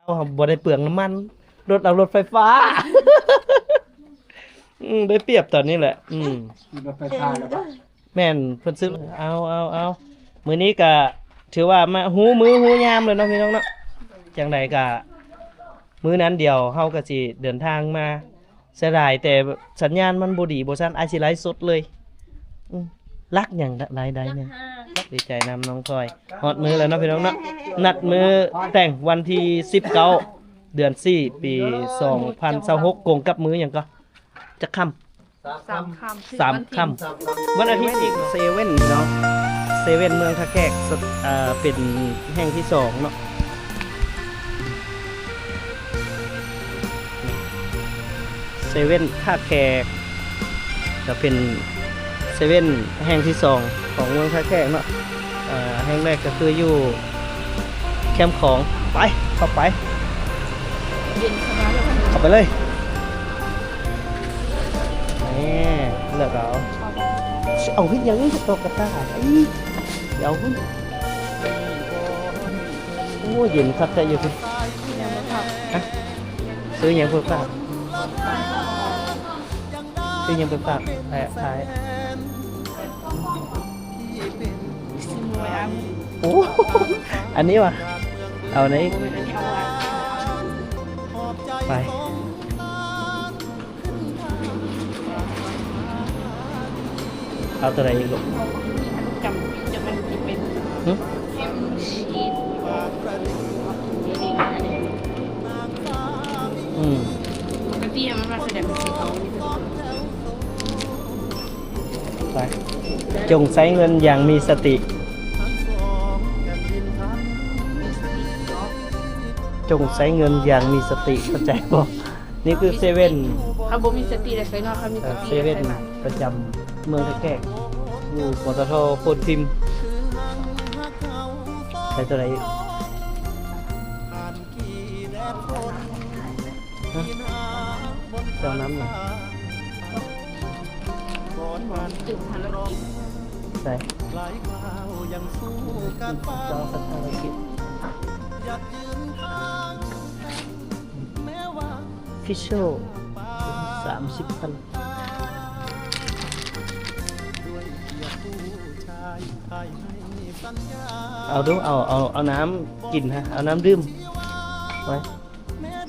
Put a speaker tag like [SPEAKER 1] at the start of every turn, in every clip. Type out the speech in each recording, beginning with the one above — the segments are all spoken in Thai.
[SPEAKER 1] เอาบ่ได้เปลืองน้ำมันรถเอารถไฟฟ้า ได้เปรียบตอนนี้แหละ
[SPEAKER 2] รถไฟฟ้าแล้วปะ
[SPEAKER 1] แม่นเพิ่นซื้อเอามื้อนี้ก็ถือว่ามาหูมือหูยามเลยเนาะพี่น้องเนาะจังใดก็มื้อนั้นเดียวเฮาก็สิเดินทางมาเสียดายแต่สัญญาณมันบ่ดีบ่ซั่นอาจสิไลฟ์สดเลยรักหยังหลายใดเนี่ยดีใจนำน้องพลอยฮอดมื้อแล้วเนาะพี่น้องเนาะนัดมื้อแต่งวันที่19เดือน4ปี2026กงกับมื้อหยังก็จะค่ำ 3 ค่ำวันอาทิตย์อีกเซเว่นเนาะเซเว่นเมืองท่าแขกเป็นแห่งที่2เนาะเซเว่นท่าแขกจะเป็นเซเว่นแห่งที่2ของเมืองท่าแขกเนาะแห่งแรกก็คืออยู่แคมป์ของไปเข้าไปเข้าไปเลยเลือกเอาขึ้นยังนี้ตกกระต่ายเดี๋ยวขึ้นโอ้เย็นครับแต่อยู่ขึ้นซื้อยังเพิ่มฝากซื้อยังเพิ่มฝากท้ายโอ้อันนี้วะเอาไหนไปเอาตัวไหนอีกลูก
[SPEAKER 3] จำมันเป็นแฮมชีสปกติมันมาแสดงเป็นสีขาว
[SPEAKER 1] ไปจงใช้เงินอย่างมีสติจงใช้เงินอย่างมีสติเข้าใจบ่นี่คือเซเว่น
[SPEAKER 3] เขาบ่มีสติเลยใส่นอกเขามีสติ
[SPEAKER 1] เซเว่นประจำเมืองท่าแขกอยู่ปตท.โพธิ์พิมพ์ใช้ตัวไหนอีกเจ้าน้ำหน่อย
[SPEAKER 3] ตื่นทันแล้วกิน
[SPEAKER 1] ใส่เจ้าสัตว์อะไรกินฟิชโช30,000เอาดูเอาน้ำกินฮะเอาน้ำดื่มไว้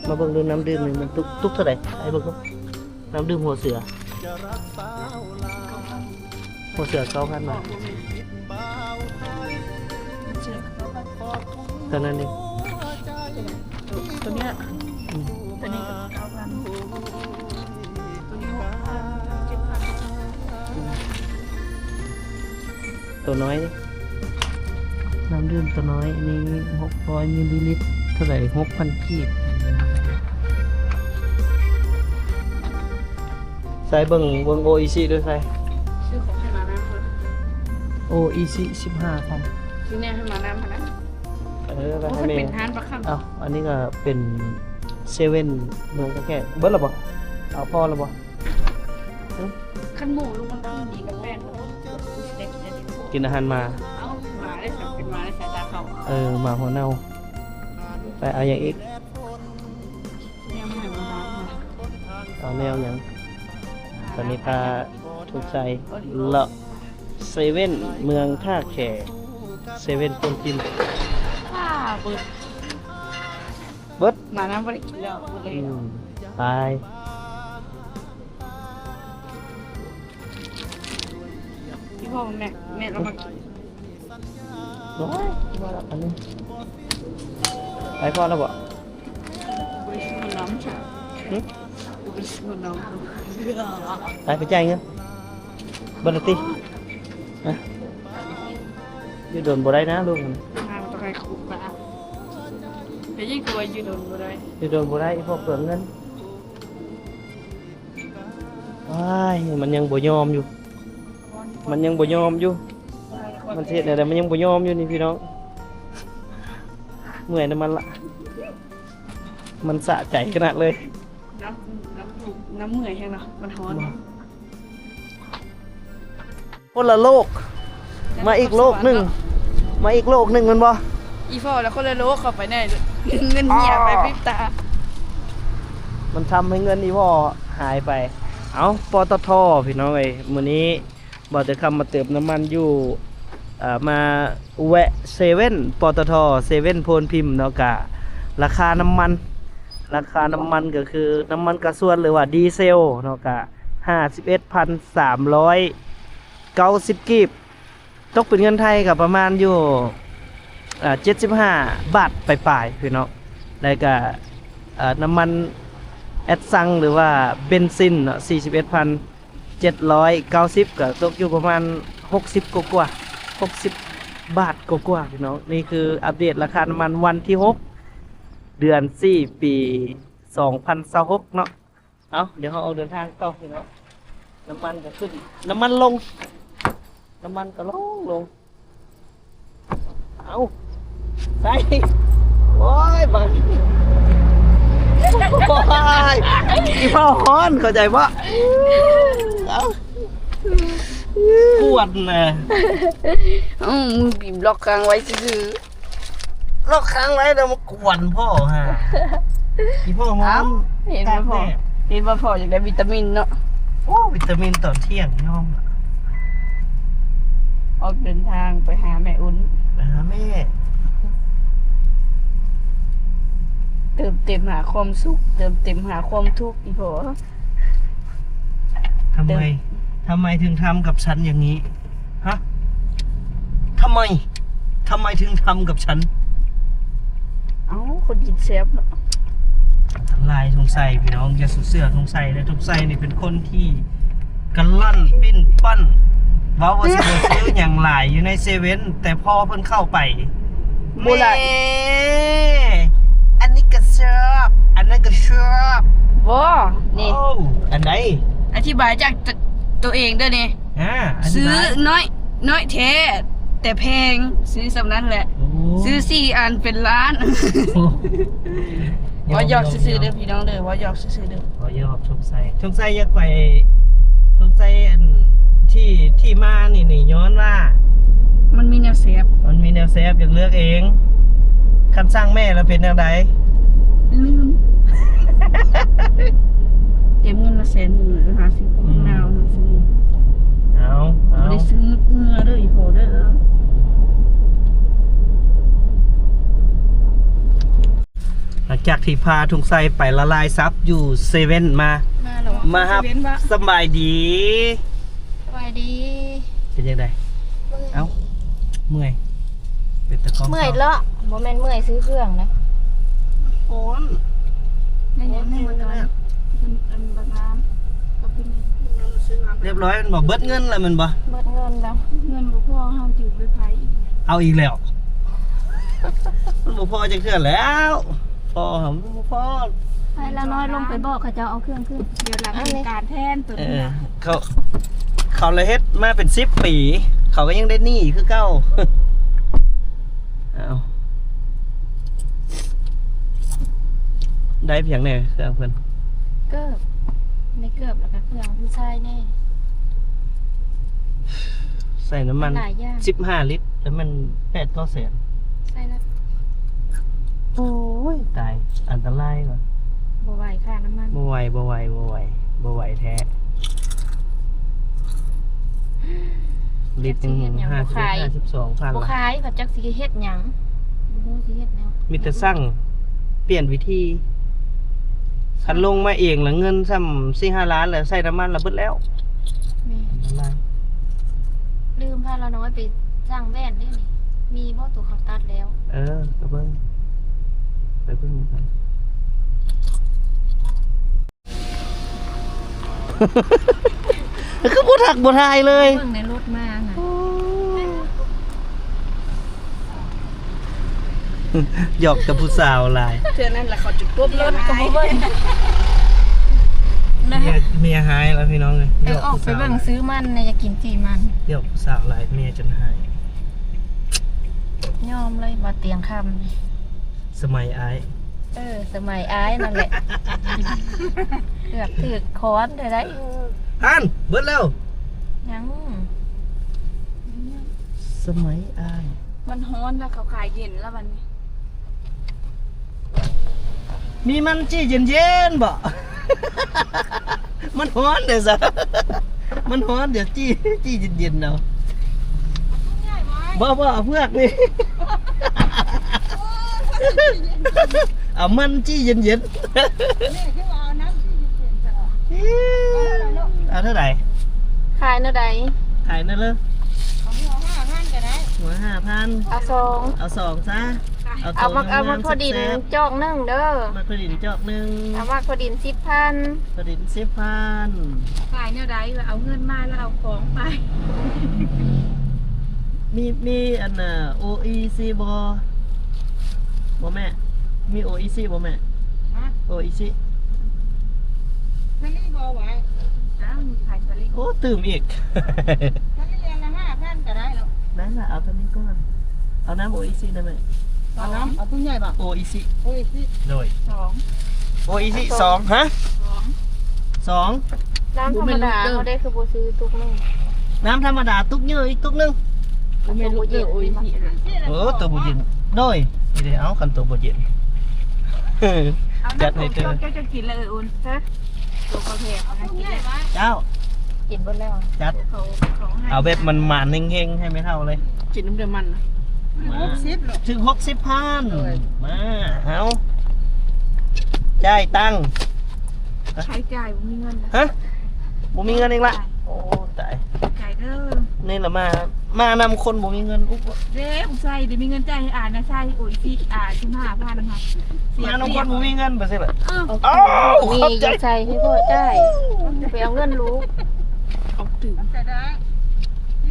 [SPEAKER 1] มาเบิ่งดูน้ำดื่มนี่มันตุกเท่าไหร่ไอ้เบิ่งดูน้ำดื่มหัวเสือ2,000 บาทตอนนั้นเอง
[SPEAKER 3] ตัวเนี้ยตัวนี้9,000ตัวนี้6,000 7,000
[SPEAKER 1] ตัวน้อยนี่น้ำดื่มตัวน้อยอันนี้600 มิลลิลิตรเท่าไหร่ 6,000 กีบใส่เบิ่งโออีซีด้วยใส่
[SPEAKER 3] ซื้อของให้มาน้ำค่ะ
[SPEAKER 1] โออีซี15,000
[SPEAKER 3] ซื้อแน่ให้มาน้ำค่ะนะ
[SPEAKER 1] ไปให้แม่
[SPEAKER 3] เป็นทานปลาคำ
[SPEAKER 1] อันนี้ก็เป็นเซเว่นเมืองท่าแขกเบิ้ลหรอบ่เอาพอหรอบ่
[SPEAKER 3] ขั้นหมูลูกมันต้องดีกับแป้ง
[SPEAKER 1] กินอาหารมา
[SPEAKER 3] เอามาได้สับเป็นมาได้สายตาเขา
[SPEAKER 1] มาหัวเน่าไปเอาอย่างอีก
[SPEAKER 3] แนวใหม่มา
[SPEAKER 1] เอาแนวอย่างตอนนี้พาทุกใจเลาะเซเว่นเมืองท่าแขกเซเว่นคนพิมพ์เบิด
[SPEAKER 3] มาน้ำบริกินแล้ว
[SPEAKER 1] ไป
[SPEAKER 3] พี่พ่อแม่เรามากิน
[SPEAKER 1] น้อยมาแล้วอันนี้ไปพ่อแล้วบ่
[SPEAKER 3] บริสุทธิ์น้ำใช่บริสุทธิ์น้ำ
[SPEAKER 1] ไปจ่ายเงินบันตียืดโดนบ่ได้นะลูก
[SPEAKER 3] มันต้องให้ขู่ปลาแต่ยิ่งกลัวยืดโดนบ่ได้
[SPEAKER 1] ยืดโดนบ่ได้พอเปลืองเงินว้ายมันยังบ่ยอมอยู่มันเสียเนี่ยแต่มันยังบ่ยอมอยู่นี่พี่น้องเมื่อยนะมันละมันสะใจขนาดเลย
[SPEAKER 3] น้ำเมื่อยแห้งเนาะมันร้อน
[SPEAKER 1] คนละโลกมาอีกโลกหนึ่งมันบ่
[SPEAKER 3] อีพ่อแล้วคนละโลเข้าไปแน่เงินเหี่ยไปพริบตา
[SPEAKER 1] มันทำให้เงินอีพ่อหายไป เอาปตทพี่น้องเอ้ยมื้อนี้บ่ได้คำมาเติมน้ำมันอยู่มาแวะเซเว่นปตทเซเว่นโพนพิมพ์เนาะกะราคาน้ำมันก็คือน้ำมันกระส่วนหรือว่าดีเซลเนาะกะ 51,390 กีบตกเป็นเงินไทยกับประมาณอยู่75 บาทปลายๆพี่น้องแล้วก็น้ำมันแอดซังหรือว่าเบนซินเนาะ41,790ก็ตกอยู่ประมาณ60กว่า60 บาทกว่าพี่น้องนี่คืออัปเดตราคาน้ำมันวันที่6เดือน4ปี2026เนาะเอาเดี๋ยวเราออกเดินทางต่อพี่น้องน้ำมันก็ขึ้นน้ำมันลงน้ำมันก็ลงเอาใส่โอ้ยบังโอ้ยอีพ่อฮ้อนเข้าใจปะเอาปวดนะ
[SPEAKER 3] มึงบีบล็อกค้างไว้ซื่อ
[SPEAKER 1] ลอกค้างไว้แล้วมากวนพ่อฮะอีพ่อฮ้อน
[SPEAKER 3] เห็นบ่พ่อเห็นบ่พ่ออยากได้วิตามินเนาะ
[SPEAKER 1] โอ้วิตามินตอนเที่ยงย่อม
[SPEAKER 3] ออกเดินทางไปหาแม่อุ่น
[SPEAKER 1] ไปหาแม่
[SPEAKER 3] เติมเต็มหาความสุขเติมเต็มหาความทุกข์อีพ่อ
[SPEAKER 1] ทำไมถึงทำกับฉันอย่างนี้ฮะทำไมถึงทำกับฉัน
[SPEAKER 3] เอ้าคนกินแซ่บเนาะ
[SPEAKER 1] ลายทงไซพี่น้องอย่าสุดเสื้อทงไซและทงไซนี่เป็นคนที่กันลั่นปิ้นปั้นเว้าว่าสิบ่ซื้ออย่างหลายอยู่ในเซเว่นแต่พอเพิ่นเข้าไปแม่อันนี้ก็ชอบอันนั้นก็ชอบ
[SPEAKER 3] บ่นี่
[SPEAKER 1] โอ้อันไหน
[SPEAKER 3] อธิบายจากตัวเองเด้อนี่
[SPEAKER 1] น
[SPEAKER 3] ซื้อ
[SPEAKER 1] ไหน
[SPEAKER 3] น้อยแท้แต่แพงซื้อสำนั้นแหละ
[SPEAKER 1] โอ้
[SPEAKER 3] ซื้อ4 อันเป็นล้าน ว่าหยอกซื้อๆเด้อพี่น้องเด้อว่าหยอกซื้อๆเด้อ
[SPEAKER 1] ว่ายอกทงไซอยากไปทงไซอันที่มานี่ย้อนว่า
[SPEAKER 3] มันมีแนวเสียบ
[SPEAKER 1] มันมีแนวเซฟอยากเลือกเองคันสร้างแม่แล้วเป็นแนวใด
[SPEAKER 3] ลืมเก็บเงินมา100,000หรือ50กว่านาวมาซื้อ
[SPEAKER 1] เอา
[SPEAKER 3] บ่ได้ซื้อเมื่อเด้ออีพ่อเด้อ
[SPEAKER 1] หลังจากที่พาทุงไซไปละลายซับอยู่เซเว่นมา
[SPEAKER 3] มาแล้ว
[SPEAKER 1] มาครับ
[SPEAKER 3] เซเว่นวะ
[SPEAKER 1] สบายดี
[SPEAKER 3] สวัสดี
[SPEAKER 1] เป็นยังไงเอ้าเมื่อยเป็นตะกร้อง
[SPEAKER 4] เมื่อยเลาะโมเมนต์เมื่อยซื้อเครื่องนะ
[SPEAKER 1] โอน
[SPEAKER 3] ในนี้ในวันนั้นเป็นบางน้ำกับพี่นี่ซื้อมา
[SPEAKER 1] เรียบร้อยมันบอกเบิดเงินแล้วมันบ่
[SPEAKER 4] เบิดเงินแล้ว
[SPEAKER 3] เงินบ่พอเฮาอยู่ไปไผอีก
[SPEAKER 1] เอาอีกแล้วมันบ่พอจะเคลื่อนแล้วพอหำบ่พอ
[SPEAKER 4] ไปละน้อยลงไปบอกเขาจะเอาเครื่องขึ้น
[SPEAKER 3] เดี๋ยวหลังเป็นการแทนตัว
[SPEAKER 1] เอ
[SPEAKER 3] นี้
[SPEAKER 1] อเขาเลยเฮ็ดมาเป็น10 ปี เขาก็ยังได้หนี้คือเก่า เอาได้เพียงไหนเครื่องเพิ่น
[SPEAKER 4] เกิบไม่เกิบแล้วก็เครื่องผู้ชายแน่
[SPEAKER 1] ใส่น้ำมัน
[SPEAKER 4] หลายอย่าง
[SPEAKER 1] 15 ลิตรแล้วมัน8-9 แสน
[SPEAKER 4] ใช่แล้ว
[SPEAKER 1] โอ้ยตายอันตรายว่ะ
[SPEAKER 4] บ่ไหวค่าน้ำมัน
[SPEAKER 1] บ่ไหวแท้ลิตรหนึง52,000
[SPEAKER 4] บ่
[SPEAKER 1] ละ
[SPEAKER 4] ขายเขาจักสิเฮ็ดหยังบ่ฮู้สิเฮ็ดแนว
[SPEAKER 1] มีแต่สั่งเปลี่ยนวิธีคันลงมาเองแล้วเงินซ้ำ4-5 ล้านแล้วใส่น้ำมันแล้วเบิดแล้ว
[SPEAKER 4] แม่
[SPEAKER 1] อันตราย
[SPEAKER 4] ลืมพาละน้อยไปสร้างแว่นได้นี่มีบ่ตัวเขาตัดแล้ว
[SPEAKER 1] ก็เบิ่งไปเบิ่งกัน คือบ่ทักบ่ทายเลย
[SPEAKER 4] เบิ่งในรถมาน่ะ
[SPEAKER 1] หยอกกับผู้สาวหลาย
[SPEAKER 3] เทื่อนั้นแหละเขาจุดปุ๊บรถก็บ่เบิ่ง
[SPEAKER 1] เมียหายแล้วพี่น้องเลย
[SPEAKER 4] ออกไปเบิ่งซื้อมันน่ะอยากกินจีมัน
[SPEAKER 1] หยอกผู้สาวหลายเมียจนหาย
[SPEAKER 4] ยอมเลยบ่เตียงคำนี่
[SPEAKER 1] สมัยอ้าย
[SPEAKER 4] สมัยอ้ายนั่นแหละ เกือบถือค้อนได้ได้
[SPEAKER 1] อันเบิดแล้ว
[SPEAKER 4] ยัง
[SPEAKER 1] สมัยอ้าย
[SPEAKER 3] มันฮ้อนแล้วเขาขายเย็นแล้ววันนี้
[SPEAKER 1] มีมันจี้เย็นๆบ่ มันฮ้อนเด้อซะ มันฮ้อนเดี๋ยวจี้เย็นๆเอาบ่เอาเพือกนี่ เอามันจี้เย็น
[SPEAKER 3] นี่คือเอาน้ำที่เย็นๆจะออก
[SPEAKER 1] ๆเอาเท่าไหร่
[SPEAKER 4] ขายเท่าใด
[SPEAKER 1] ขายนั่นเลย
[SPEAKER 3] ของหัว5,000ก็ได้
[SPEAKER 1] หัว5,000
[SPEAKER 4] เอาซอง
[SPEAKER 1] เอา2ซะ
[SPEAKER 4] เอามาพอดินจอกนึงเด้อ
[SPEAKER 1] มาพอดินจอกหนึง
[SPEAKER 4] เอามาพอดิน10,000
[SPEAKER 1] พอดิน10,000
[SPEAKER 3] ขายเนี่ยได้เอาเงินมาแล้วเอาของไป
[SPEAKER 1] มีอันน่ะ OEC บ่แม่มี OEC บ่แม่
[SPEAKER 3] ฮะ
[SPEAKER 1] OEC
[SPEAKER 3] ถ้ารีบเอาไว้อ้าวมีขายสลิป
[SPEAKER 1] โอ้ตื่มอีก
[SPEAKER 3] ถ้ารีบเรียนละ5,000ก็ได้แล้ว
[SPEAKER 1] นั่นล่ะเอาตัวนี้ก่อนเอาน้ำ OEC ได้ไหม
[SPEAKER 3] เอาน้ำเอาตุ้งใหญ่ป่ะ
[SPEAKER 1] OEC
[SPEAKER 3] โอ้ยสิ
[SPEAKER 1] โดย
[SPEAKER 3] 2
[SPEAKER 1] OEC 2ฮะ 2
[SPEAKER 4] น้ำธรรมดาเขาได้คือบ่ซื้อตุกนึง
[SPEAKER 1] น้ำธรรมดาตุกเยอะอีกตุกหนึง
[SPEAKER 3] ไม่รู้เยอะโอ้ยสิ
[SPEAKER 1] โอ้ตัวบ่เย็นโดยนี่เด้เอาคันตัวบ่เย็น
[SPEAKER 3] เอา
[SPEAKER 1] จัด
[SPEAKER 3] น้ำ
[SPEAKER 1] ให้
[SPEAKER 3] ของ
[SPEAKER 1] เธอ
[SPEAKER 3] เจ้าจะกินเลยอุ่นฮะตัวกาแฟเอาให้กินเลย
[SPEAKER 1] เจ้า
[SPEAKER 4] กินเบิดแล้ว
[SPEAKER 1] จัด
[SPEAKER 3] เขาให้
[SPEAKER 1] เอาแบบมันหมานเฮงๆให้ไม่เท่าเลย
[SPEAKER 3] กินน้ำเดือดมันนะ60หรอ
[SPEAKER 1] ถึง60,000มาเอาจ่ายตังค์
[SPEAKER 3] ใช้จ่ายบ่มีเงินนะ
[SPEAKER 1] ฮะบ่มีเงินเองละโอ้ตาย
[SPEAKER 3] จ่ายเด้อ
[SPEAKER 1] นี่ละมานำคนบ่มีเงินอุ๊บ
[SPEAKER 3] เด้ผมใส่เดี๋ยวมีเงินจ่ายให้อ่านนะใช่โอ้ยพี่15,000ค่ะ
[SPEAKER 1] มานำคนบ่มีเงินบ่ซี่ล่ะ
[SPEAKER 3] อ้าว
[SPEAKER 1] อ้าว
[SPEAKER 4] มี
[SPEAKER 1] ขอบใจ
[SPEAKER 4] จะใส่ให้พ่อได้ไปเอาเงินลูก
[SPEAKER 3] ออกถึงจะได้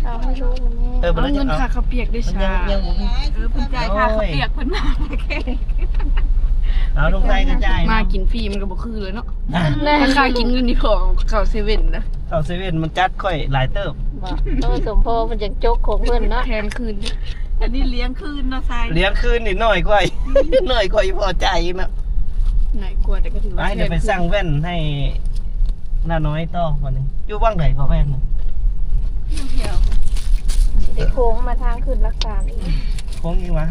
[SPEAKER 4] เอาให้ลูกนะแม่
[SPEAKER 1] บ่ได้
[SPEAKER 3] เงินค่าข้าวเปียกด้วย
[SPEAKER 1] มัน
[SPEAKER 3] ชา
[SPEAKER 1] ยังบ่มี
[SPEAKER 3] เพิ่นจ่ายค่าข้าวเปียกเพิ่นมาแค่
[SPEAKER 1] เอาลงใจกระจาย
[SPEAKER 3] มากินฟรีมันก็บ่คือเลยเนาะ
[SPEAKER 1] นะ
[SPEAKER 3] ถ้าค่ากินเงินนี่พอเข้าเซเว่นนะ
[SPEAKER 1] เอาเซเว่นมันจัดค่อยหลายเติบ
[SPEAKER 4] บอกสมพอมันจะจกของเพิ่นเนาะ
[SPEAKER 3] แทนคืนอันนี้เลี้ยงคืนเนาะทราย
[SPEAKER 1] เลี้ยงคืนนิดหน่อยกว่า หน่อยกว่าพอใจนะ
[SPEAKER 3] ไหนกลัวแต่ก็ถือ
[SPEAKER 1] ไป
[SPEAKER 3] ว่า
[SPEAKER 1] เดี๋ยวไปสั่งแว่นให้น้าน้อยต่อวันนี้อยู่บ้างไหนพอแว่นน่ะ
[SPEAKER 3] เที่ยว
[SPEAKER 4] สิได้โค้งมาทางขึ้นรักษาอีก
[SPEAKER 1] โค้งอีกวะ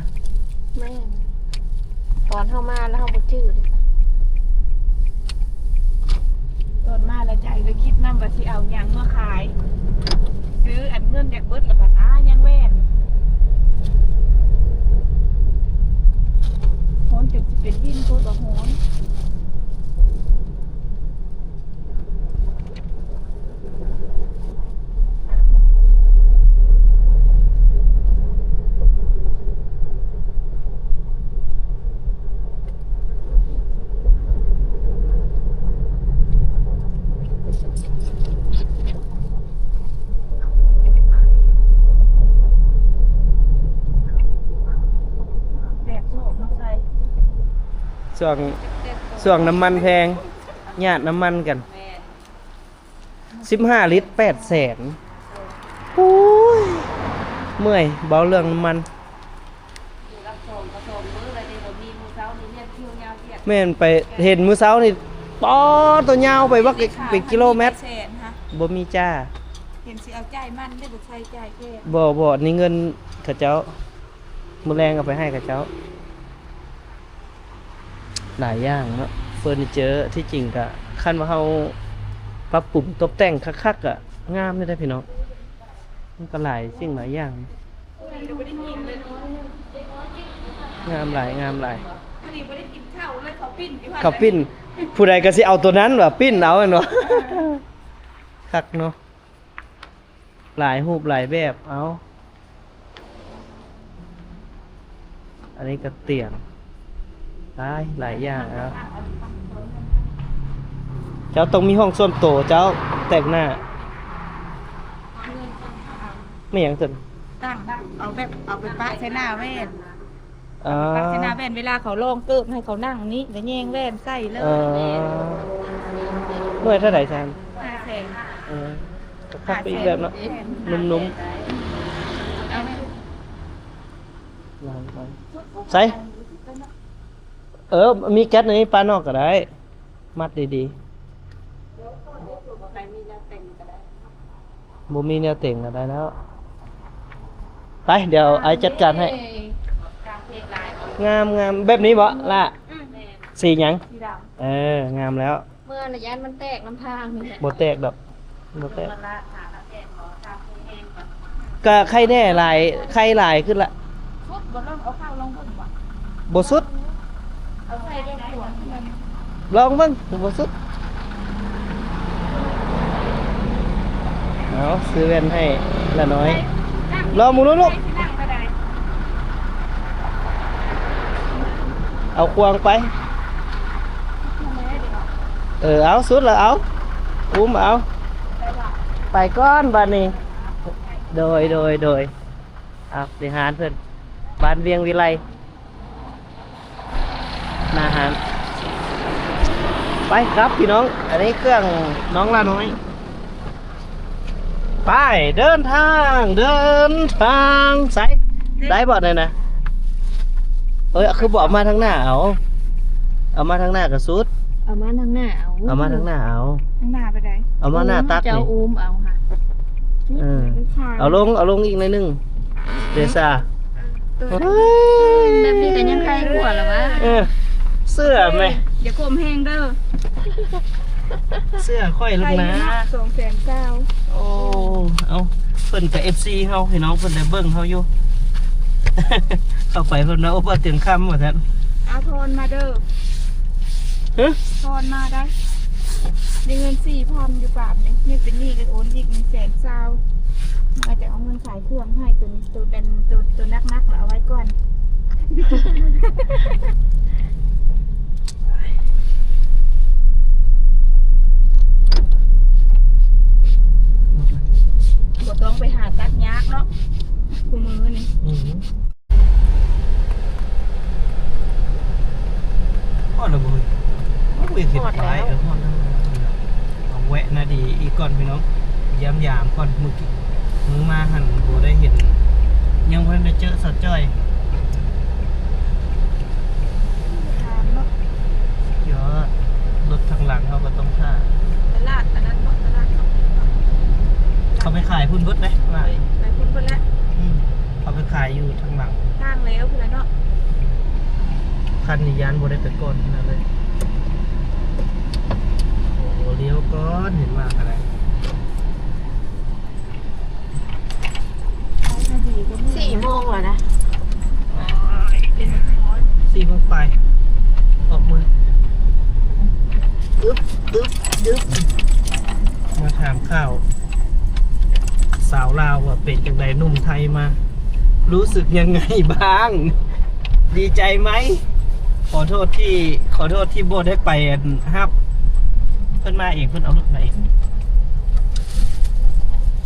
[SPEAKER 4] แม่นตอนเข้ามาแล้วเขาบ่จื้อเลยจ้ะ
[SPEAKER 3] ตอนมาแล้วใจก็คิดนำว่าสิเอาหยังมาขาย ซื้ออันเงินจากเบิดแล้วก็ยังแว่นโหนจนสิเป็นวินโคตรบ่โหน แดกโซ่มาใส่
[SPEAKER 1] ส่วงน้ำมันแพงญาติน้ำมันกัน15 ลิตร800,000โอ้ยเมื่อยเบาเรื่องน้ำมันแม่นไปเห็นมื้อเช้านี่ปอตัวยาวไปบักเป็นกิโลเมตร
[SPEAKER 3] แสนฮะ
[SPEAKER 1] บ่มีจ้า
[SPEAKER 3] เห็นสิเอาจ่ายมันได้บ่ใช้จ่ายแค่
[SPEAKER 1] บ่นี่เงินเขาเจ้ามื้อแรงเอาไปให้เขาเจ้าหลายอย่างเนาะเฟอร์นิเจอร์ที่จริงก็คันว่าเฮาปรับปรุงตกแต่งคักๆก็งามได้พี่น้องมันก็หลายสิ่งหลายอย่างงามหลาย
[SPEAKER 3] พอดีบ่ได้กินข้าวเลยเขาปิ้นที่ว่า
[SPEAKER 1] เขาปิ้นผู้ใดก็สิเอาตัวนั้นว่าปิ้นเอาแม่นบ่ คักเนาะหลายรูปหลายแบบเอาอันนี้ก็เตียงหลายอย่างเอาเจ้าต้องมีห้องส่วนตัวเจ้าแต่งหน้าไม่หยังซั่น
[SPEAKER 3] ตั้งเอาแบบเอาไปปะใช้หน้าแว่น
[SPEAKER 1] อ่า
[SPEAKER 3] ปะใช้หน้าแว่นเวลาเขาลงเกิบให้เขานั่งนี้แล้วแย่งแว่นใส่เลย
[SPEAKER 1] หน่วยเท่าไหร่แซม
[SPEAKER 3] 5แสน
[SPEAKER 1] ก็คักไปอีกแบบเนาะนุ่มๆใส่มีแก๊สในนี้ปานอกก็ได้ มัดดีๆบ่มีแนวเต่งก็ได้แล้ว ไปเดี๋ยวไอ้จัดการให้
[SPEAKER 3] กลางเพลงลาย
[SPEAKER 1] งามงามแบบนี้บ่ล่ะ
[SPEAKER 3] แม่
[SPEAKER 1] สีหยัง
[SPEAKER 3] สีด
[SPEAKER 1] งามแล้ว
[SPEAKER 4] เมื่อระยะมันแตกน้ำทางนี่แหละ
[SPEAKER 1] บ่แตกดอกบ่แตก
[SPEAKER 3] ำมันละหาละแกนขอตามเพลงเองก่อน
[SPEAKER 1] ก็ไข่แน่หลายไข่หลายขึ้นละ
[SPEAKER 3] ชุดบนล่องเอาข้าวลงบนว่ะ
[SPEAKER 1] บ่สุด
[SPEAKER 3] เอาใส่ได้ขวดมัน
[SPEAKER 1] ลองเบิ่งบ่สุดเอาซื้อแว่นให้ละน้อยรอหมูนู้นลูก
[SPEAKER 3] นั่งก็ได้
[SPEAKER 1] เอาควงไป เอาสุดแล้วเอาอุ้มเอาไปก้อนบ้านนี้โดยเอาสิหารเพิ่นบ้านเวียงวิไลนาหารไปครับพี่น้องอันนี้เครื่องน้องละน้อยไปเดินทางใส่ได้บ่เนี่ยนะคือบอกมาทางหน้าเอามาทางหน้ากับสุด
[SPEAKER 4] เอามาทางหน้าเอา
[SPEAKER 1] เอามาทางหน้าเอา
[SPEAKER 3] ข้างหน้าไปได้
[SPEAKER 1] เอามาหน้าตัก
[SPEAKER 4] เจ้า
[SPEAKER 1] นี่
[SPEAKER 4] อูมเอาค่ะ
[SPEAKER 1] เอาลงอีกหน่อยหนึงเดซ่า
[SPEAKER 4] แบบนี้ก็ยังใครกลัวหรอวะ
[SPEAKER 1] เสื้อไหม
[SPEAKER 3] อย่าโคมแห้งเด้อ
[SPEAKER 1] เสื้อค่อยลงนะ
[SPEAKER 3] 200,000
[SPEAKER 1] โอ้เอาเพิ่นกับ FC เฮาพี่น้องเพิ่นได้เบิ่งเฮาอยู่ เข้าไปเพิ่นนะโอ้บ่ถึงค่ำว่าซั่น
[SPEAKER 3] เอาทอนมาเด้อ
[SPEAKER 1] ฮะ
[SPEAKER 3] ทอนมาได้ได้เงิน4,000อยู่ปราบนี่นี่เป็นหนี้กันโอนอีก120,000มาจะเอาเงินขายเครื่องให้ตัวนี้ตัวนักๆแล้วเอาไว้ก่อน บ่ต้องไปหาตัดยากเนาะคู่มือนี่
[SPEAKER 1] พอดแล้วบ่เฮ้ยโอ้ยเห็นหลายพอดแล้วเอาแวะนาดีอีกก่อนพี่น้องยามก่อนเมื่อกี้มึงมาหันบ่ได้เห็น ยังบ่ได้เจอสัตว์จ้อย
[SPEAKER 3] ทานเนาะ
[SPEAKER 1] ยอดรถทางหลังเขาก็ต้องท่า
[SPEAKER 3] ตลาดอันนั้นเนาะตลาดเนาะ
[SPEAKER 1] เขาไปขายพุ่นเบิดไหมว่า
[SPEAKER 3] ไปพุ่นเพิ่นละ
[SPEAKER 1] เขาไปขายอยู่ทางหลัง
[SPEAKER 3] ทางแล้วพุ่นละเนาะ
[SPEAKER 1] คันนี้ยานบ่ได้ไปก่อนขนาดเลยโอ้เลี้ยวก่อนเห็นมากอะไร
[SPEAKER 4] 4 โมงแล้วนะ
[SPEAKER 1] 4 โมงไปออกมืออึ๊บมาถามข้าว สาวลาวว่าเป็นจังไดหนุ่มไทยมา รู้สึกยังไงบ้าง ดีใจไหม ขอโทษที่โบได้ไปฮับ เพิ่นมาเองเพิ่นเอารถมาเอง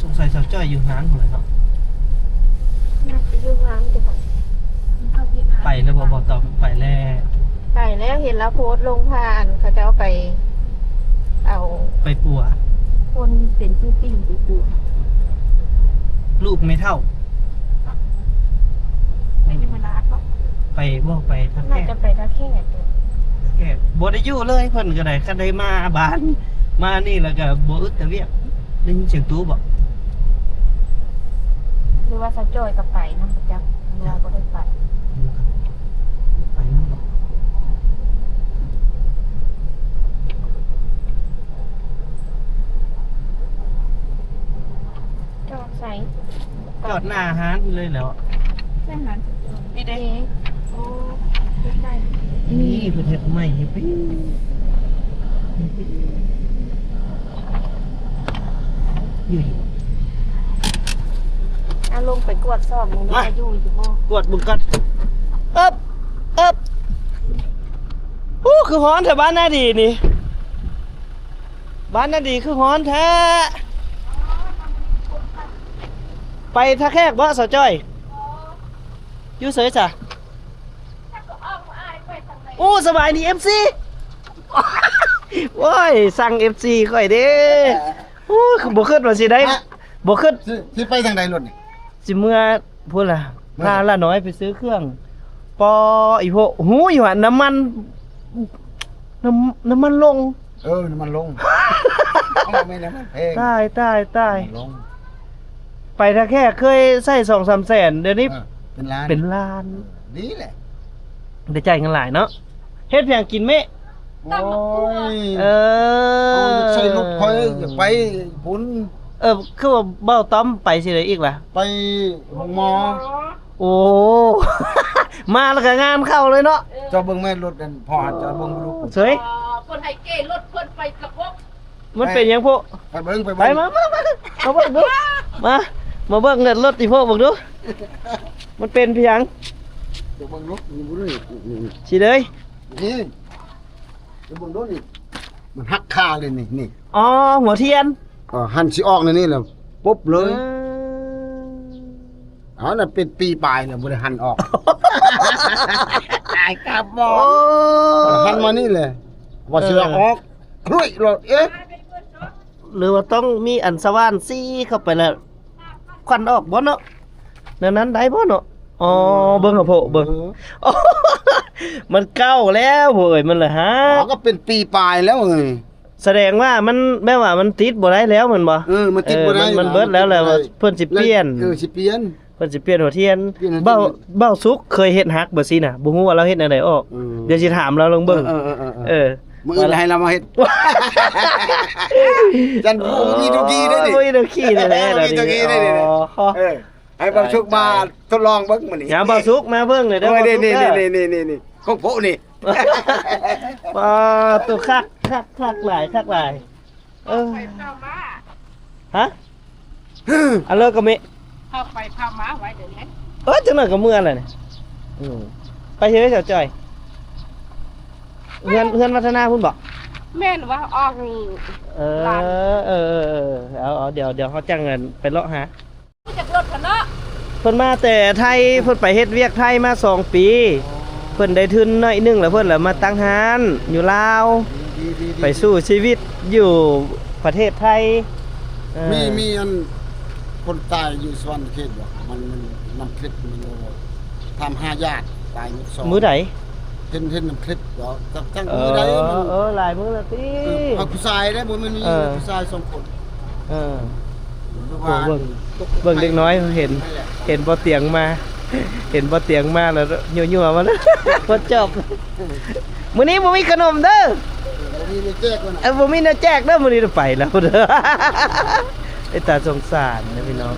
[SPEAKER 1] สงสัยสาวจ้อยอยู่ห้างหมดเลยเนาะ
[SPEAKER 4] น่าจะอยู่วางจะบอก
[SPEAKER 1] ไปแล้วบอกต่อไปแล้ว
[SPEAKER 4] ไปแล้วเห็นแล้วโพสต์ลงผ่านเขาจะเอาไป เอา
[SPEAKER 1] ไปปัว
[SPEAKER 4] คนเป็นชื่อปิ่งไปปลูก
[SPEAKER 1] ลูกไม่เท่า
[SPEAKER 3] ไม่ได้มาลาดหรอก
[SPEAKER 1] ไปบอกไปทัก
[SPEAKER 4] น่า
[SPEAKER 1] แก่
[SPEAKER 4] จะไปทักแค่ตัว
[SPEAKER 1] แก่บ่ได้อยู่เลยเพิ่นก็ได้คันได้มาบ้าน มานี่แล้วก็บ่อึดแต่เวียกได้ยินเสียงตู้บ่
[SPEAKER 4] หรือว่าสักจอยกับไปน้ำประจักษ์เราก็ได้ไป
[SPEAKER 1] ไปนั่นบ่
[SPEAKER 4] จอดใส่
[SPEAKER 1] จอดหน้าห้านเลยแล้ว
[SPEAKER 3] ใช่หัน
[SPEAKER 1] นี่เด้
[SPEAKER 3] โอ้ใกล้
[SPEAKER 1] นี่เพิ่นเฮ็ดใหม่ให้ปิ๊อยู่
[SPEAKER 4] เอาลงไปกวดสอบมึงนี่จะอยู่อยู่บ่
[SPEAKER 1] กดบึงกันเอ๊บคือฮ้อนแถวบ้านนาดีนี่ บ้านนาดีคือฮ้อนแท้ ไปท่าแขกบ่สาวจ้อยอยู่เสยจ้ะโอ้สบายดี MC โอ้ยสั่ง FC ค่อยเด้โอ้ยบ่คิดว่าสิได้บ่คิด
[SPEAKER 2] สิไปทางใดรถนี่
[SPEAKER 1] สิเมื่อพูดล่ะพาละน้อยไปซื้อเครื่องปออีโหหูอยู่หั่นน้ำมันลง
[SPEAKER 2] น้ำมันลงเอาไม่น้ำมันแพง
[SPEAKER 1] ตาย
[SPEAKER 2] มันลง
[SPEAKER 1] ป ไปท่าแค่เคยใช้2-3แสนเดี๋ยวนี้
[SPEAKER 2] เป็นล้าน
[SPEAKER 1] เป็นล้าน
[SPEAKER 2] นี่แหละ
[SPEAKER 1] ได้จ่ายเงินหลายเนาะเฮ็ดเพียงกินเมะ
[SPEAKER 2] โอ้ย
[SPEAKER 1] เอ
[SPEAKER 2] เอา
[SPEAKER 1] อ
[SPEAKER 2] ใส่รถคอยอยากไปพุ่น
[SPEAKER 1] คือว่าเบ้าต้อมไปสิเลยอีกล่ะ
[SPEAKER 2] ไปห้องหมอ
[SPEAKER 1] โอ้ มาแล้วก็งานเข้าเลยเนาะ
[SPEAKER 2] เจ้าเบิ่งแม่รถนั่นพอหันจะเบิ่งบ่รู้
[SPEAKER 1] สวย
[SPEAKER 3] คนให้เก้รถเพิ่นไปกระพก
[SPEAKER 1] มันเป็นหยังพวก
[SPEAKER 2] ไปเบิ่งไป
[SPEAKER 1] ไป
[SPEAKER 2] เบิ่ง
[SPEAKER 1] มาเบิ่งดูมาเบิ่งเงินรถอีพวกเบิ่งดูมันเป็นเพียง
[SPEAKER 2] เดี๋ยวเบิ่งรถนี่บ่รู้นี่
[SPEAKER 1] สิเลย
[SPEAKER 2] นี่เดี๋ยวเบิ่งรถนี่มันหักคาเลยนี่
[SPEAKER 1] อ๋อหัวเทียน
[SPEAKER 2] หันสิออกนี่แหละปุ๊บเลยเอาน่ะเป็นปีปลายแล้วบ่ได้หันออกตายกลับบ่
[SPEAKER 1] โอ้
[SPEAKER 2] หันมานี่เลยว่าสิออกคลุยรถเอ๊ะ
[SPEAKER 1] หรือว่าต้องมีอันสว่านซี่เข้าไปแล้วควันออกบ่เนาะนั้นได้บ่เนาะอ๋อเบิ่งเอาโพเบิ่ง โอ้ มันเก่าแล้วโว้ยมันเลยฮะ
[SPEAKER 2] ก็เป็นปีปลายแล้วเอ้ย
[SPEAKER 1] แสดงว่ามันแม่ว่ามันติดบ่ได้แล้วแมันบ่
[SPEAKER 2] มันติดบ่ได้
[SPEAKER 1] มันเบิดแล้วแหละว่าเพิ่นสิเปลี่ยน
[SPEAKER 2] สิเปลี่ยน
[SPEAKER 1] เพิ่นสิเปลี่ยนหัวเทียน
[SPEAKER 2] เปลี่ยนหัวเทียน
[SPEAKER 1] เบ้าสุกเคยเฮ็ดฮักบ่ซี่น่ะบ่ฮู้ว่าเราเฮ็ดแนวใดออกเดี๋ยวสิถามเราลองเบิ่งเออ
[SPEAKER 2] มื้ออื่นให้เรามาเฮ็ดจันบ่มีทุกี้ได้ดิ
[SPEAKER 1] โอ้ยทุกี้ได้แหละ
[SPEAKER 2] บ่มีทุกี้ได้ดิ
[SPEAKER 1] อ๋อ
[SPEAKER 2] ให้บ่าวชุกมาทดลองเบิ่งมื้อนี้
[SPEAKER 1] อย่าเบ้าสุกมาเบิ่งเลยเด้อ
[SPEAKER 2] นี่
[SPEAKER 1] เบ้าสุกเด้อ
[SPEAKER 2] นี่ของโพนี่
[SPEAKER 1] ปาตัวคักหลายเออ
[SPEAKER 3] ไปพามา
[SPEAKER 1] ฮะอันเลิกก็มิ
[SPEAKER 3] เข้าไปพามาไว้เดี๋ยวนี้
[SPEAKER 1] จังหน่อยก็เมื่อเลยเนี่ยไปเฮ้ยเจ้าจ้อยเพื่อนวัฒนาพุ่นบอก
[SPEAKER 3] แม่นว่าออกนี่
[SPEAKER 1] เอาเดี๋ยวเขาจ้างเงินไปเลาะหา
[SPEAKER 3] รู้จักรถกันเนาะ
[SPEAKER 1] เพิ่นมาแต่ไทยเพิ่นไปเฮ็ดเวียกไทยมา2 ปีเพิ่นได้ทุนหน่อยนึงแล้วเพิ่นแล้วมาตั้งร้านอยู่ลาวไปสู้ชีวิตอยู่ประเทศไทย
[SPEAKER 2] มีอันคนตายอยู่สวรรค์เขตบ่มันนำคลิปมันทำ5ญาติตายหมด2
[SPEAKER 1] มื้อใด
[SPEAKER 2] เห็นนำคลิปบ่ตั้งมือใดมัน
[SPEAKER 1] หลายมื้อแล้วติ
[SPEAKER 2] เอาผู้ชายได้บ่มันมีผู้ชาย2คน
[SPEAKER 1] โอ้เบิ่งเด็กน้อยเห็นบ่เตียงมา เห็นบ่เตียงมาแล้วยั่วๆมาแล้ว บ่จบมื้อนี้บ่มีขนมเด้อ
[SPEAKER 2] มีในแจกมัน
[SPEAKER 1] บ่มีแนวแจกเด้อมื้อนี้ไปแล้วเด้อ ไอ้ตาสงสารนะพี่น้อง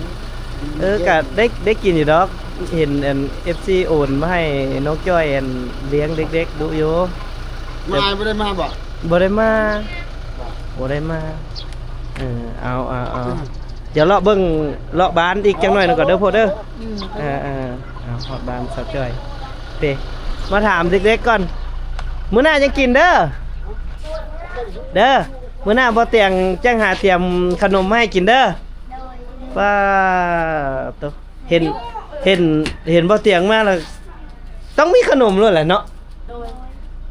[SPEAKER 1] ก็ได้กินอยู่ดอกเห็นอัน FC โอนมาให้น้องจ้อยอันเลี้ยงเด็กๆดูอยู่
[SPEAKER 2] มาบ่ได้มาบ่
[SPEAKER 1] บ่ได้มาเอาเดี๋ยวเลาะเบิ่งเลาะบ้านอีกจังหน่อยหนึงก่อนเด้อพ่อเด้อเอาฮอดบ้านสักจ้อยเปมาถามเด็กๆก่อนมื้อหน้าจะกินเด้อมื้อหน้าบ่เตียงจังหาเตรียมขนมมาให้กินเด้อป้าตเห็นบ่เตียงมาแล้วต้องมีขนมด้วยแหละเนาะ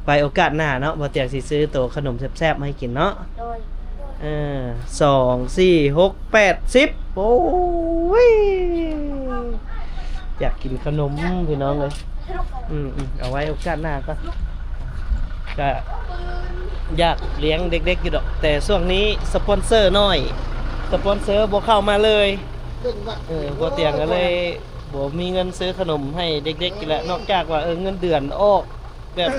[SPEAKER 1] ไปโอกาสหน้าเนาะบ่เตียงสิซื้อโตขนมแซ่บๆมาให้กินเนาะ2 4 6 8 10โอ้ยอยากกินขนมพี่น้องเลยเอาไว้โอกาสหน้าก็อยากเลี้ยงเด็กๆอยู่ดอกแต่ช่วงนี้สปอนเซอร์น้อยสปอนเซอร์บ่เข้ามาเลยบ่เตียงก็เลยบ่มีเงินซื้อขนมให้เด็กๆกินแล้วนอกจากว่าเงินเดือนออกแบบ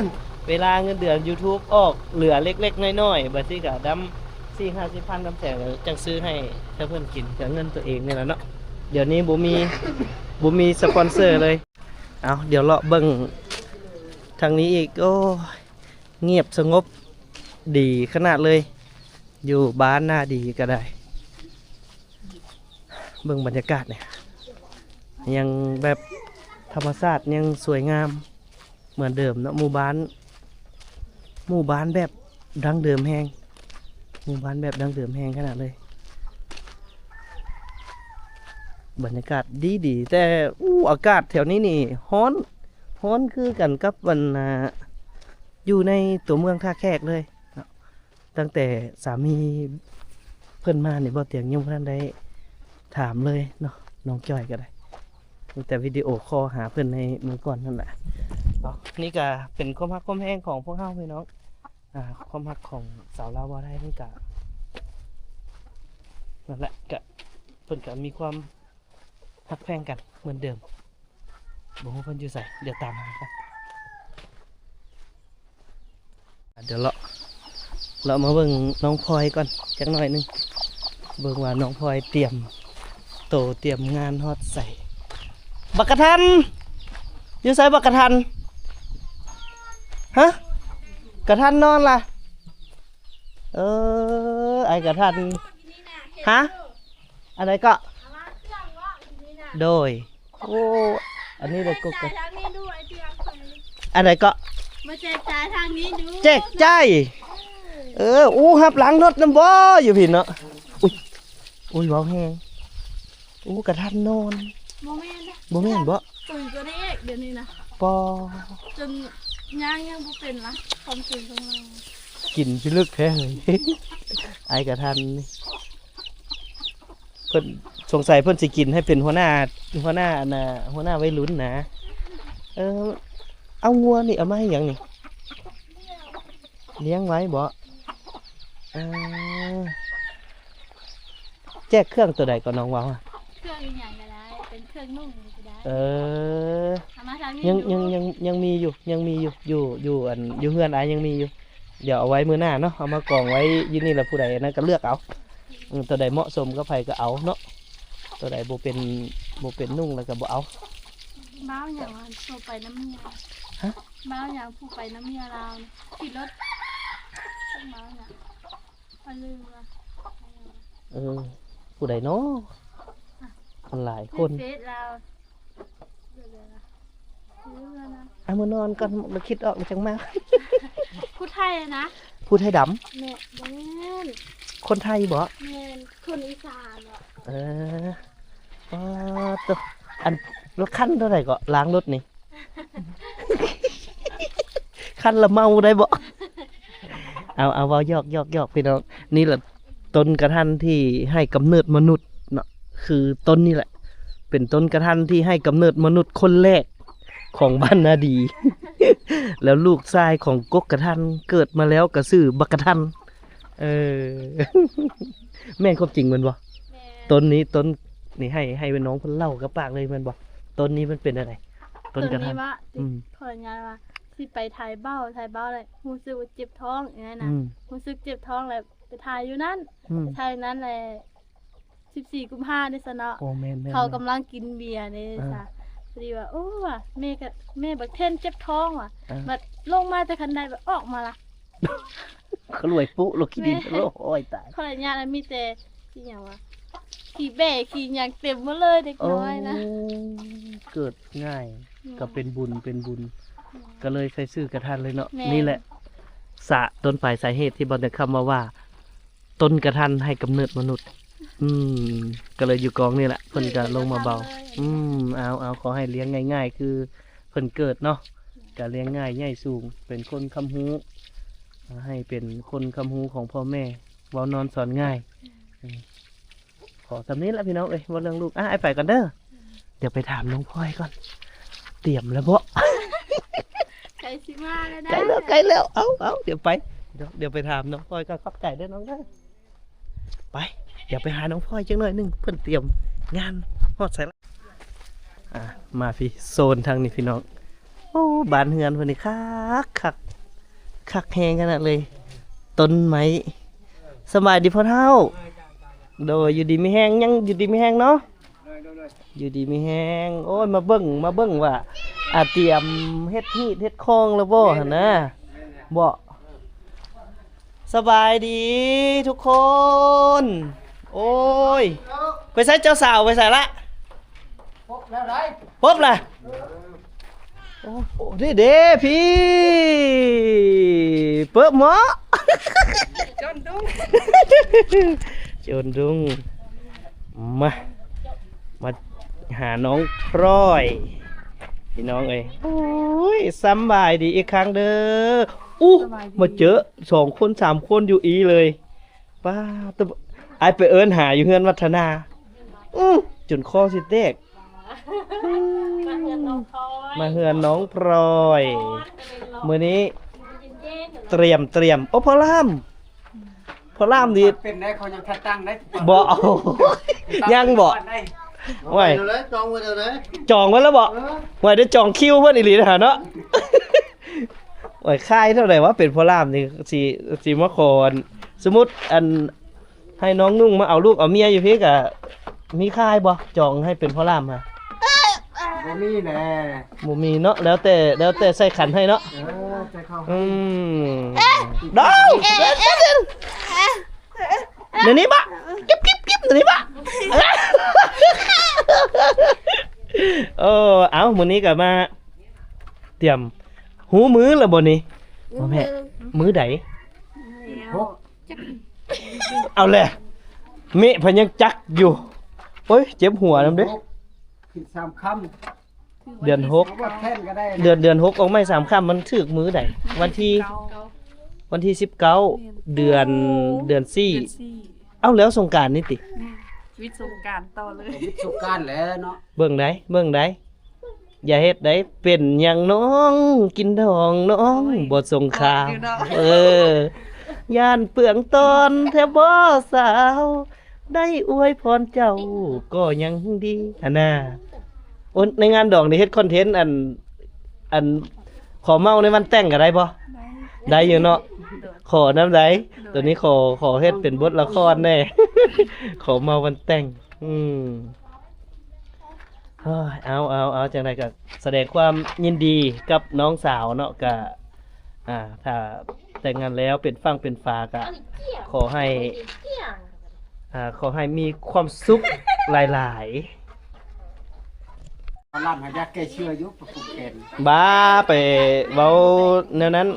[SPEAKER 1] เวลาเงินเดือน YouTube ออกเหลือเล็กๆน้อยๆบัดนี้ก็ดำ4-50 พันดำแสนจังซื้อให้ถ้าเพิ่นกินกับเงินตัวเองนี่แหละเนาะเดี๋ยวนี้บ่มีสปอนเซอร์เลยเอาเดี๋ยวเลาะเบิ่งทางนี้อีกโอ้เงียบสงบดีขนาดเลยอยู่บ้านหน้าดีก็ได้เบิ่งบรรยากาศเนี่ยยังแบบธรรมชาติยังสวยงามเหมือนเดิมเนาะหมู่บ้านแบบดั้งเดิมแห้งขนาดเลยบรรยากาศดีแต่อากาศแถวนี้นี่ร้อนคือกันกับวันอยู่ในตัวเมืองท่าแขกเลยตั้งแต่สามีเพิ่นมาเนี่ยบ่เตียงยังบ่ทันได้ถามเลยเนาะน้องจ้อยก็ได้แต่วิดีโอคอลหาเพิ่นในมื้อก่อนนั่นแหละนี่ก็เป็นความรักความแห้งของพวกเฮาพี่น้องความรักของสาวลาวบ่ได้นี่ก็นั่นแหละก็เพิ่นก็มีความ ฮักแพงกันเหมือนเดิมบ่ฮู้เพิ่นอยู่ไสเดี๋ยวตามหากันเดี๋ยวเรามาเบิ่งน้องพลอยก่อนจักหน่อยหนึงเบิ่งว่าน้องพลอยเตรียมโตเตรียมงานฮอดใส่บักกะทันอยู่ไสบักกะทันฮะกะทันนอนล่ะไอ้กะทันฮะอะไรก็โดยโอ้อันนี้เลยกุ๊กอันไหนก็
[SPEAKER 3] มาแจกจ่ายทางนี้ดู
[SPEAKER 1] แจกใจอู้หับหลังรถน้ำบ่อยู่ผิดเนาะอุ้ยเว้าแห้งอู้กระทันนอน
[SPEAKER 3] โมเมนต์นะ
[SPEAKER 1] บ่แม่นบ่
[SPEAKER 3] ตื่นตัวนี้เอกเดี๋ยวนี้นะ
[SPEAKER 1] ปอ
[SPEAKER 3] จนย่างยังบ่เป็นละความจริงของเรา
[SPEAKER 1] กินพิลึกแท้เลย ไอ้กระทันนี่เพิ่นสงสัยเพิ่นสิกินให้เป็นหัวหน้าน่ะหัวหน้าวัยรุ่นนะเอางัวนี่เอามาให้หยังนี่เลี้ยงไว้บ่แจกเครื่องตัวใดก่อนน้องว่า
[SPEAKER 3] เครื่องอย่างก็ได้เป็นเครื่องนุ่มก็ได้ เอามาทางนี้
[SPEAKER 1] ยังมีอยู่อยู่อันอยู่เฮือนอ้ายยังมีอยู่เดี๋ยวเอาไว้มื้อหน้าเนาะเอามากองไว้อยู่นี่แหละผู้ใดนั้นก็เลือกเอาตัวใดเหมาะสมกับไผก็เอาเนาะตัวใดบ่เป็นนุ่งแล้วก็บ่เอา
[SPEAKER 3] บ้าวอย่างว่าผู้ไปน้ำเมีย
[SPEAKER 1] ฮะ
[SPEAKER 3] บ้าวอย่างผู้ไปน้ำเมียเราขี่รถบ้าวอย่างพลืมว่า
[SPEAKER 1] ผู้ใดเนาะมันหลายคน
[SPEAKER 3] เฟซเราเดี๋ยวนะลืมแล้วนะ
[SPEAKER 1] เอามานอนก่อนมาคิดออกแล้วจังมา
[SPEAKER 3] ผู้ไทยนะ
[SPEAKER 1] พูดให้ดำ
[SPEAKER 3] แม่บ่แม่น
[SPEAKER 1] คนไทยบ่
[SPEAKER 3] แม่นคนอีสานเหรอ
[SPEAKER 1] ตัวอันรถคันเท่าไหร่ก็ล้างรถนี่ คันละเมาได้บ่เอาเว้ายอกพี่น้องนี่แหละต้นกระทันที่ให้กำเนิดมนุษย์เนาะคือต้นนี่แหละ เป็นต้นกระทันที่ให้กำเนิดมนุษย์คนแรกของบ้านนาดี แล้วลูกชายของกกกระทันเกิดมาแล้วก็ชื่อบักกระทัน แม่นความจริงมันบ่
[SPEAKER 3] แม่
[SPEAKER 1] ต้นนี้ต้นนี่ให้เป็นน้องเพิ่นเล่ากับปากเลยมันบ่ต้นนี้มันเป็นอะไร ต้นกระทัน
[SPEAKER 3] ว่า
[SPEAKER 1] อืม
[SPEAKER 3] พองานว่าสิไปถ่ายเบ้าเลยรู้สึกว่าเจ็บท้องอย่างนั้นนะ
[SPEAKER 1] อืม
[SPEAKER 3] รู้สึกเจ็บท้องเลยไปถ่ายอยู่นั่น
[SPEAKER 1] อืม
[SPEAKER 3] ไปถ่ายนั้นเลย14 กุมภาพันธ์นี่ซะเนาะ
[SPEAKER 1] โอ้แม่น
[SPEAKER 3] เขากำลังกินเบียร์นี่จ้ะพอดีว่าโอ้ว่ะแม่บักเทนเจ็บท้องว่ะบัดลงมาแต่คันใดแบบออกมาละ
[SPEAKER 1] เขารวยปุ๊โลคิดินโอ้ยตาย
[SPEAKER 3] ขออนุญาตมีแต่ที่หยังวะขี่แบะขี่หยังเต็มหมดเลยเด็กน้อยนะ
[SPEAKER 1] เกิดง่ายก็เป็นบุญก็เลยใส่ชื่อกระทันเลยเนาะนี่แหละต้นปลายสาเหตุที่บอกแต่คำว่าต้นกระทันให้กำเนิดมนุษย์ ก็เลยอยู่กองนี่แหละเพิ่นก็ลงมาเบาเอาขอให้เลี้ยงง่ายๆคือเพิ่นเกิดเนาะก็เลี้ยงง่ายใหญ่สูงเป็นคนคำฮู้ให้เป็นคนคำฮู้ของพ่อแม่เว้านอนสอนง่ายขอสำนี้แหละพี่น้องเอ้ยว่าเรื่องลูกไอ้ไปกันเด้อเดี๋ยวไปถามน้องพลอยก่อนเตรียมแล้วบ่
[SPEAKER 3] ไก่สิมาแล้วนะ
[SPEAKER 1] ไกลแล้วเอาเดี๋ยวไปเดี๋ยวไปถามน้องพลอยก็ขับไก่ได้อน้องได้อไปเดี๋ยวไปหาน้องพลอยจังหน่อยหนึงเพิ่นเตรียมงานฮอดใส่ละมาพี่โซนทางนี้พี่น้องโอ้บ้านเฮือนเพิ่นนี่คักแฮงขนาดเลยต้นไม้สบายดีพ่อเฒ่าโดยอยู่ดีมีแฮงยังอยู่ดีมีแฮงเนาะอยู่ดีมีแฮงโอ้ยมาเบิ่งว่าเตรียมเฮ็ดฮีดเฮ็ดคองแล้วบ่หั่นนะบ่สบายดีทุกคน โอ้ยไปใส่เจ้าสาวไปใส่ละพบล่ะโอ้โหเด้พี่เปิบหมอจนดุงมาหาน้องพลอยพี่น้องเอ้ยโอ้ยสำบายดีอีกครั้งเด้อมาเจอ2 คน 3 คนอยู่อีเลยป้าตัวไอไปเอิ้นหาอยู่เฮือนวัฒนาจนคอสิแตกมาเฮือนน้องพลอยมื้อนี้เตรียมโอ้พอล่ามนี่
[SPEAKER 5] เป็นได้เขายังทัดตั้งได้
[SPEAKER 1] บ่เอายังบ่ ไว้
[SPEAKER 2] เดี๋ยวเลยจองไว้เดี๋ยวเลย
[SPEAKER 1] จองไว้แล้วบ่ไว้ได้จองคิวเพิ่นอีหลีนะฮะเนาะ ไว้ค่ายเท่าไหร่วะเป็นพ่อล่ามนี่สิมาขออันสมมุติอันให้น้องนุ่งมาเอาลูกเอาเมียอยู่พี่ก็มีค่ายบ่จองให้เป็นพ่อล่ามมา
[SPEAKER 2] บ่มีแหละ
[SPEAKER 1] บ่มีเนาะแล้วแต่ใส่ขันให้เนาะ
[SPEAKER 2] ใจเข้า
[SPEAKER 1] ดองเดี๋ยวนี้ปะกิ๊บเดี๋ยวนี้ปะโอ้เอามื้อนี้ก็มาเตรียมหูมือแล้วบ่นี่บ่แม่มือใดเอาแหละเมะเพิ่นยังจักอยู่โอ้ยเจ็บหัวนํเด้
[SPEAKER 2] ขึ้น3ค่ำ
[SPEAKER 1] เดือนหก
[SPEAKER 2] ว่าแท่นก็ได้
[SPEAKER 1] เดือน6ออกไม่3ค่ำมันถึกมือใดวันที่19เดือน4เอ้าแล้วสงกรานต์นี่ติ
[SPEAKER 3] ชีวิตสงกรานต์ต่อเลย
[SPEAKER 2] วิศวการแล้วเนาะ
[SPEAKER 1] เบิ่งได้อย่าเฮ็ดได้เป็นหยังน้องกินทองน้องบ่สงครามย่านเปลืองตอนแทบบ่สาว ได้อวยพรเจ้าก็ยังดีหั่นน่ะโอ้ในงานดอกนี่เฮ็ดคอนเทนต์อันขอเมาในวันแต่งก็ได้บ่ได้อยู่เนาะขอน้ำได้ตัวนี้ขอเฮ็ดเป็นบทละครแน่ ขอเมาวันแต่งเฮ้ยเอาจังไดก็แสดงความยินดีกับน้องสาวเนาะก็ถ้าแต่งงานแล้วเป็นฝั่งเป็นฝาก็ขอให้มีความสุขหลายๆ
[SPEAKER 2] ลำหายาแก้เชื้ออยู่ประปุกแขน
[SPEAKER 1] บ้าไปเว้าแนวนั้น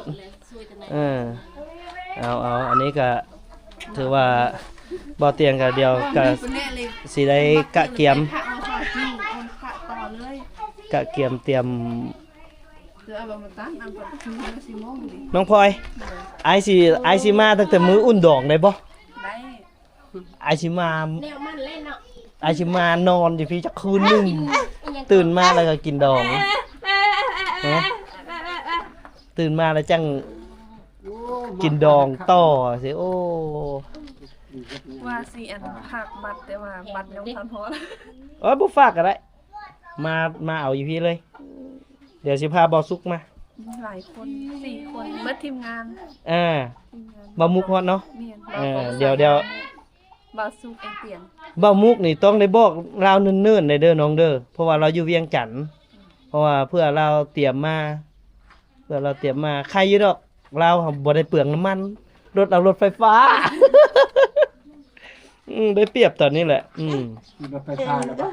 [SPEAKER 1] เอาอันนี้ก็ถือว่าบ่เตียงก็เดียวก็สิได้กะเกียมกะเกียมเตรียมน้องพลอยไอสิมาตั้งแต่มื้ออุ่นดองได้บ่ไอสิมาไอสิมานอนอยู่พี่จักคืนหนึงตื่นมาแล้วก็กินดองตื่นมาแล้วจังกินดองต่อสิโอ้
[SPEAKER 3] ว่าสิอันผักบัตรแต่ว่าบัตรยังทันพอ
[SPEAKER 1] บ่ฝากก็ได้มาเอาอยู่พี่เลย เดี๋ยวสิพาบ่สุกมา
[SPEAKER 3] หลายคน4คนเมื่อทีมงาน
[SPEAKER 1] บ่มุกฮอดเนาะ
[SPEAKER 3] เมียน
[SPEAKER 1] เดี๋ยว
[SPEAKER 3] บาซุกไอเตียน
[SPEAKER 1] บ่มุกนี่ต้องได้บอกเราเนิ่นๆได้เด้อน้องเด้อเพราะว่าเราอยู่เวียงจันทน์เพราะว่าเพื่อเราเตรียมมาใครอยู่ดอกเราบ่ได้เปลืองน้ำมันรถไฟฟ้า ได้เปรียบตอนนี้แหละ
[SPEAKER 2] รถไฟฟ้าแล้วบ่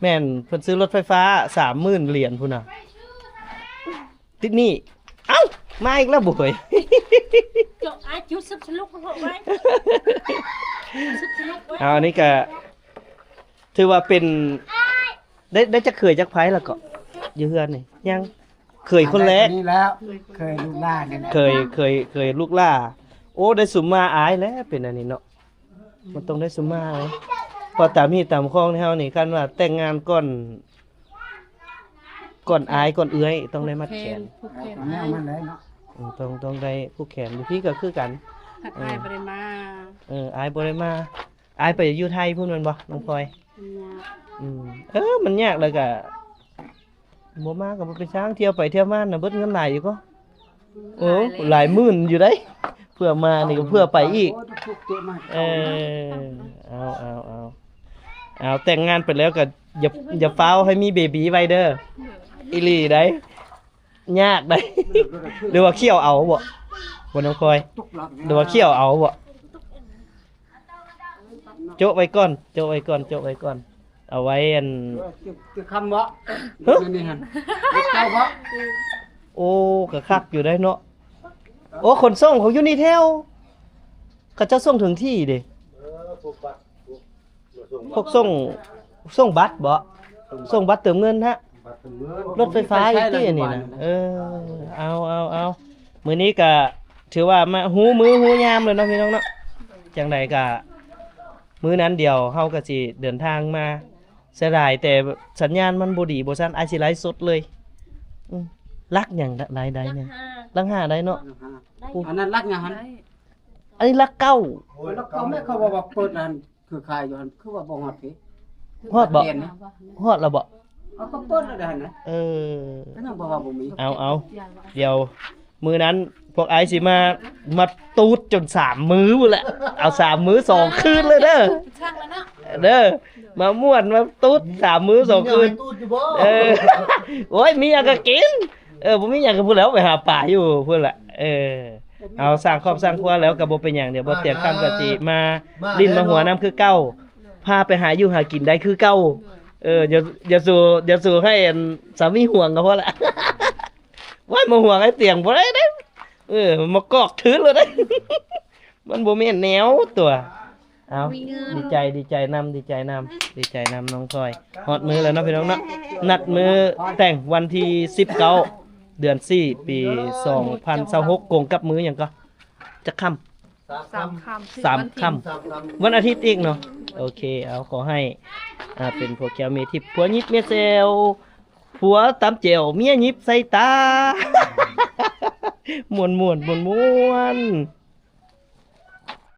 [SPEAKER 1] แม่นเพิ่นซื้อรถไฟฟ้า 30,000 เหรียญพุ่นน่ะติดหนี้เอ้ามาอีกแล้วบ่เฮ้ย
[SPEAKER 5] จบอาจุดสนุกของผมไว้สนุกไว้
[SPEAKER 1] เอาอันนี้ก็ถือว่าเป็นได้จักเคยจักไผแล้วก็อยู่เฮือนนี่ยังเคยคนแรก
[SPEAKER 2] นี่แล้วเคยลูกหน้านี่แหละ
[SPEAKER 1] เคยลูกล่าโอ้ได้สุมมาอายแล้วเป็นอันนี้เนาะมันต้องได้สุมมาเลยพอตามฮีตามคองในเฮานี่คันว่าแต่งงานก่อนอายก่อนเอื้อยต้องได้มัดแขน
[SPEAKER 2] แม่มันเลยเนาะ
[SPEAKER 1] ต้องได้ผู้แขนอยู่พี่ก็คือกัน
[SPEAKER 5] อายบ่ได้มา
[SPEAKER 1] อายบ่ได้มาอายไปอยู่ไทยพุ่นแม่นบ่น้องพลอยมันยากเลยก็บ่มาก็บ่เป็นช้างเที่ยวไปเที่ยวมาน่ะเบิดเงินหลายอยู่ก็โอ้หลายหมื่นอยู่ได้เพื่อมานี่ก็เพื่อไปอีกเอาแต่งงานไปแล้วก็อย่าฟ้าวให้มีเบบีไว้เด้ออีหลีได้ยากได้หรือว่าเคี่ยวเอาบ่น้องพลอยหรือว่าเคี่ยวเอาบ่โจ๊ะไว้ก่อนเอาไว้อัน
[SPEAKER 2] จะคำบ่นี่หั่นเจ้าบ่
[SPEAKER 1] โอ้ก็คักอยู่ได้เนาะโอ้ขนส่งของยูนิเทลเขาจะส่งถึงที่ดิพวกส่งบัตรบ่ส่งบัตรเติมเงินฮะรถไฟฟ้าอีกที่อันนี้นะเอามื้อนี้ก็ถือว่ามาหูยามเลยเนาะพี่น้องเนาะจังไดก็มื้อนั้นเดียวเฮาก็สิเดินทางมาเสียดายแต่สัญญาณมันบ่ดีบ่ซั่นอาจสิไลฟ์สดเลยลักหยังได้เนี่ยลัก5ได้เนาะ
[SPEAKER 2] อันนั้นรักหยังหั่น
[SPEAKER 1] อันนี้ลักเก้า
[SPEAKER 2] แล้วเขาไม่เขาบอกว่าเปิดอันคือขายอยู่หั่นคือว่าบ่ฮอดพี่
[SPEAKER 1] ฮอดบ่
[SPEAKER 6] เรียนนะ
[SPEAKER 1] ฮอดแล้วบ่
[SPEAKER 6] เอาก็เปิ้นแล้วได้หั่นนะ
[SPEAKER 1] เออ
[SPEAKER 6] ก็ต้องบอกว่าบ่มี
[SPEAKER 1] เอาเดี๋ยวมือนั้นพวกไอซ์สิมาตูดจน3มื้อพุ่นแหละเอา3มื้อ2คืนเลยเด้อ
[SPEAKER 4] ช่างแล้วเนาะ
[SPEAKER 1] เด้อมาม่วนมาตูด3มื้อ2คืนเออโอ้ยมีหยังก็กินบ่มีหยังก็พูดแล้วไปหาป่าอยู่พุ่นแหละเอาสร้างครอบสร้างครัวแล้วก็บ่เป็นหยังเดี๋ยวบ่เตียงคำก็สิมาลิ้นมาหัวน้ำคือเก่าพาไปหาอยู่หากินได้คือเก่าอย่าสู่ให้อันสามีห่วงก็พอละ ว่ามาห่วงไอ้เตียงบ่ได้เด้มากอกถือเลยเด้ มันบ่แม่นแนวตัวเอาดีใจนำน้องพลอยฮอดมือแล้วเนาะพี่น้องเนาะนัดมือแต่งวันที่19เดือน4ปี2026กงกับมือหยังก็จะค่ำ 3ค่ำวันอาทิตย์อีกเนาะโอเคเอาขอให้เป็นพวกแก้วเมทิพย์ผัวยิบเมียเซลผัวตำเจียวเมียยิบใส่ตา ม่วน